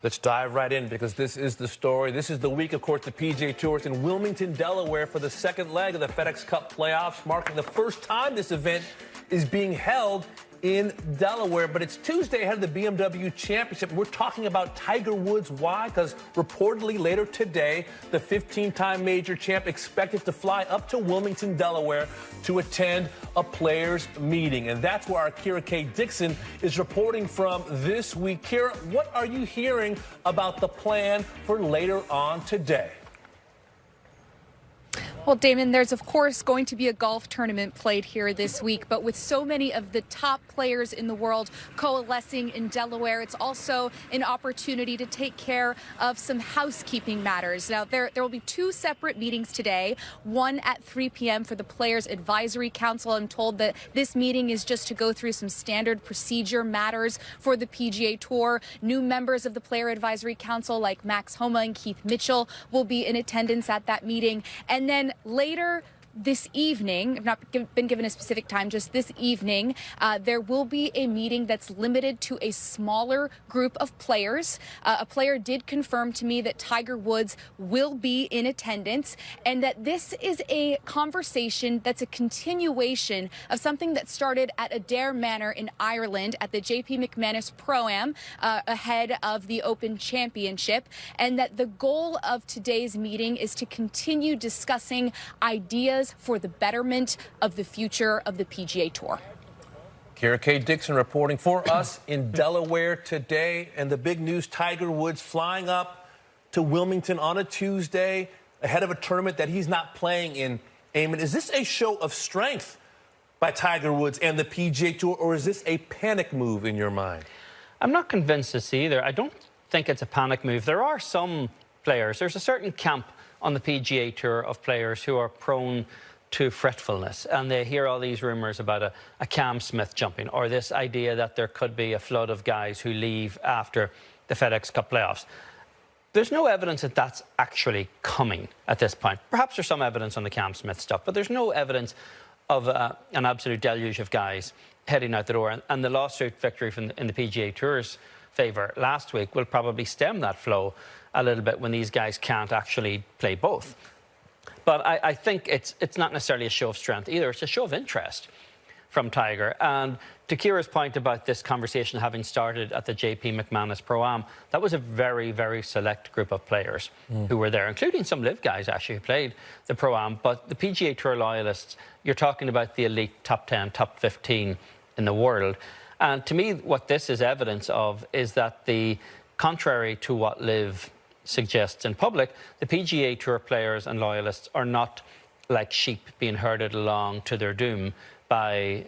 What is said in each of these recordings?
Let's dive right in because this is the story. This is the week, of course, the PGA Tour is in Wilmington, Delaware for the second leg of the FedEx Cup playoffs, marking the first time this event is being held in Delaware. But it's Tuesday ahead of the BMW Championship. We're talking about Tiger Woods. Why? Because reportedly later today, the 15-time major champ expected to fly up to Wilmington, Delaware to attend a players' meeting. And that's where our Kira K. Dixon is reporting from this week. Kira, what are you hearing about the plan for later on today? Well, Damon, there's, of course, going to be a golf tournament played here this week, but with so many of the top players in the world coalescing in Delaware, it's also an opportunity to take care of some housekeeping matters. Now, there will be two separate meetings today, one at 3 p.m. for the Players Advisory Council. I'm told that this meeting is just to go through some standard procedure matters for the PGA Tour. New members of the Player Advisory Council like Max Homa and Keith Mitchell will be in attendance at that meeting. And then later this evening, I've not been given a specific time, just this evening, there will be a meeting that's limited to a smaller group of players. A player did confirm to me that Tiger Woods will be in attendance and that this is a conversation that's a continuation of something that started at Adair Manor in Ireland at the J.P. McManus Pro-Am ahead of the Open Championship, and that the goal of today's meeting is to continue discussing ideas for the betterment of the future of the PGA Tour. Kira K. Dixon reporting for us in Delaware today. And the big news, Tiger Woods flying up to Wilmington on a Tuesday ahead of a tournament that he's not playing in. Eamon, is this a show of strength by Tiger Woods and the PGA Tour, or is this a panic move in your mind? I'm not convinced it's either. I don't think it's a panic move. There are some players. There's a certain camp on the PGA Tour of players who are prone to fretfulness, and they hear all these rumours about a Cam Smith jumping, or this idea that there could be a flood of guys who leave after the FedEx Cup playoffs. There's no evidence that that's actually coming at this point. Perhaps there's some evidence on the Cam Smith stuff, but there's no evidence of an absolute deluge of guys heading out the door. And the lawsuit victory in the PGA Tour's favour last week will probably stem that flow a little bit when these guys can't actually play both. But I think it's not necessarily a show of strength either. It's a show of interest from Tiger. And to Kira's point about this conversation having started at the J.P. McManus Pro-Am, that was a very, very select group of players who were there, including some live guys actually who played the Pro-Am. But the PGA Tour loyalists, you're talking about the elite top 10, top 15 in the world. And to me, what this is evidence of is that contrary to what Liv suggests in public, the PGA Tour players and loyalists are not like sheep being herded along to their doom by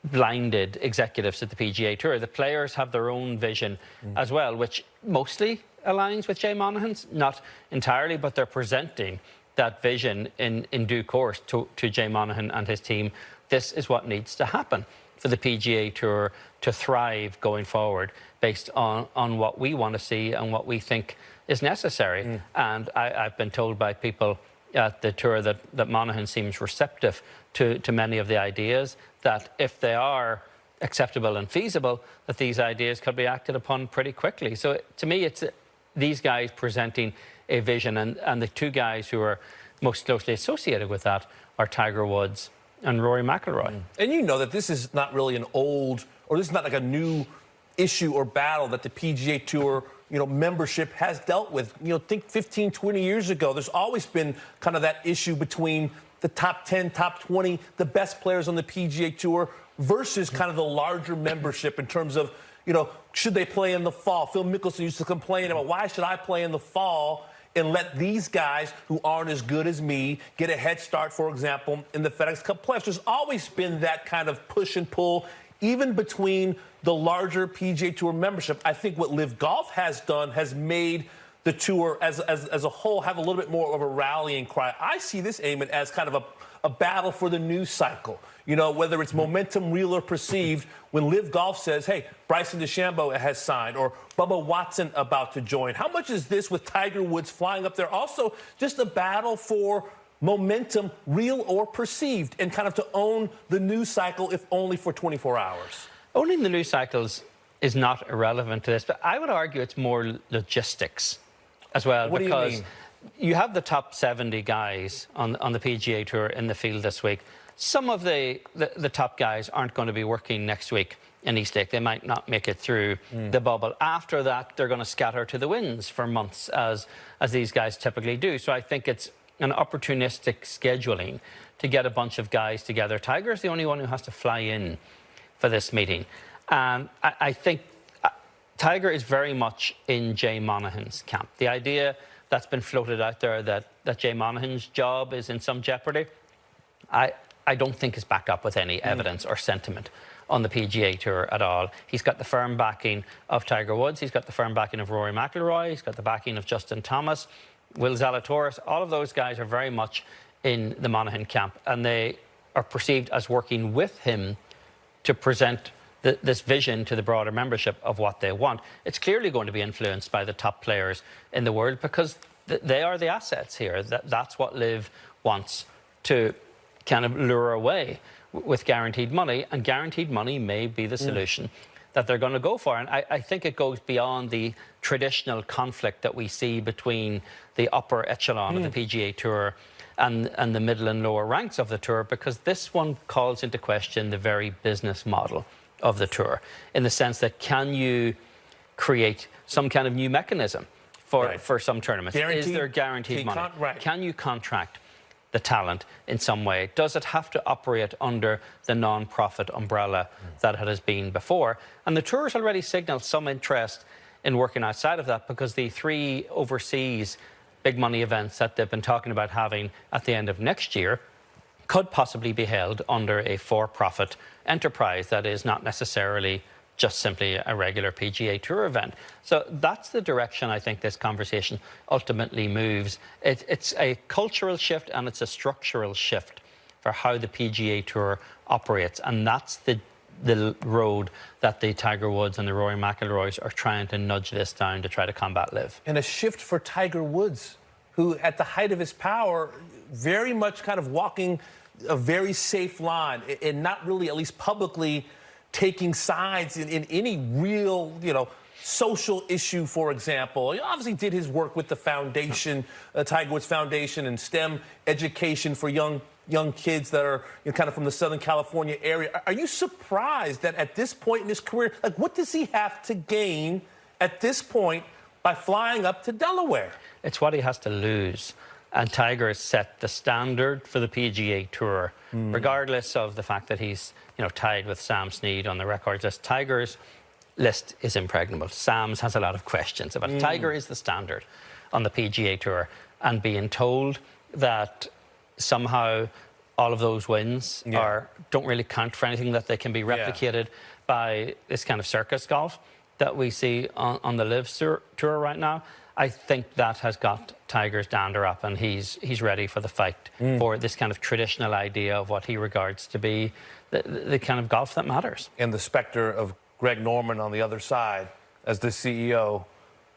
blinded executives at the PGA Tour. The players have their own vision as well, which mostly aligns with Jay Monahan's, not entirely, but they're presenting that vision in due course to Jay Monahan and his team. This is what needs to happen for the PGA Tour to thrive going forward based on what we want to see and what we think is necessary. And I've been told by people at the tour that Monahan seems receptive to many of the ideas, that if they are acceptable and feasible, that these ideas could be acted upon pretty quickly. So to me, it's these guys presenting a vision, and the two guys who are most closely associated with that are Tiger Woods and Rory McIlroy. And you know that this is not really an old, or this is not like a new issue or battle that the PGA Tour membership has dealt with. Think 15, 20 years ago, there's always been kind of that issue between the top 10, top 20, the best players on the PGA Tour versus kind of the larger membership in terms of, should they play in the fall? Phil Mickelson used to complain about, why should I play in the fall and let these guys who aren't as good as me get a head start, for example, in the FedEx Cup playoffs? There's always been that kind of push and pull, even between the larger PGA Tour membership. I think what Liv Golf has done has made the tour as a whole have a little bit more of a rallying cry. I see this, Eamon, as kind of a battle for the news cycle. Whether it's momentum real or perceived, when Liv Golf says, hey, Bryson DeChambeau has signed, or Bubba Watson about to join. How much is this with Tiger Woods flying up there? Also, just a battle for momentum, real or perceived, and kind of to own the news cycle, if only for 24 hours. Owning the news cycles is not irrelevant to this, but I would argue it's more logistics as well. What because do you mean? You have the top 70 guys on the PGA Tour in the field this week. Some of the top guys aren't going to be working next week in East Lake. They might not make it through the bubble. After that, they're going to scatter to the winds for months, as these guys typically do. So I think it's an opportunistic scheduling to get a bunch of guys together. Tiger's the only one who has to fly in for this meeting. I think Tiger is very much in Jay Monahan's camp. The idea that's been floated out there that Jay Monahan's job is in some jeopardy, I don't think is backed up with any evidence or sentiment on the PGA Tour at all. He's got the firm backing of Tiger Woods. He's got the firm backing of Rory McIlroy. He's got the backing of Justin Thomas, Will Zalatoris. All of those guys are very much in the Monahan camp, and they are perceived as working with him to present this vision to the broader membership of what they want. It's clearly going to be influenced by the top players in the world because they are the assets here. That's what LIV wants to kind of lure away with guaranteed money, and guaranteed money may be the solution that they're going to go for. And I think it goes beyond the traditional conflict that we see between the upper echelon of the PGA Tour and the middle and lower ranks of the Tour, because this one calls into question the very business model of the Tour, in the sense that can you create some kind of new mechanism for some tournaments? Is there guaranteed money? Can you contract the talent in some way? Does it have to operate under the non-profit umbrella that it has been before? And the Tour has already signalled some interest in working outside of that, because the 3 overseas big money events that they've been talking about having at the end of next year could possibly be held under a for-profit enterprise that is not necessarily just simply a regular PGA Tour event. So that's the direction I think this conversation ultimately moves. It's a cultural shift and it's a structural shift for how the PGA Tour operates, and that's the road that the Tiger Woods and the Rory McIlroys are trying to nudge this down to try to combat LIV. And a shift for Tiger Woods, who at the height of his power, very much kind of walking a very safe line and not really, at least publicly, taking sides in any real, social issue, for example. He obviously did his work with the foundation, Tiger Woods Foundation, and STEM education for young kids that are kind of from the Southern California area. Are you surprised that at this point in his career, like, what does he have to gain at this point by flying up to Delaware? It's what he has to lose. And Tiger has set the standard for the PGA Tour, regardless of the fact that he's, tied with Sam Snead on the records list. Tiger's list is impregnable. Sam's has a lot of questions about it. Tiger is the standard on the PGA Tour, and being told that somehow all of those wins don't really count for anything, that they can be replicated by this kind of circus golf that we see on the LIV Tour right now. I think that has got Tiger's dander up, and he's ready for the fight for this kind of traditional idea of what he regards to be the kind of golf that matters. And the specter of Greg Norman on the other side as the CEO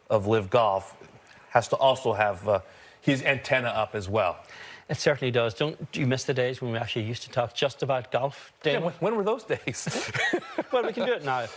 of LIV Golf has to also have his antenna up as well. It certainly does. Do you miss the days when we actually used to talk just about golf, Dave? Yeah, when were those days? Well, we can do it now.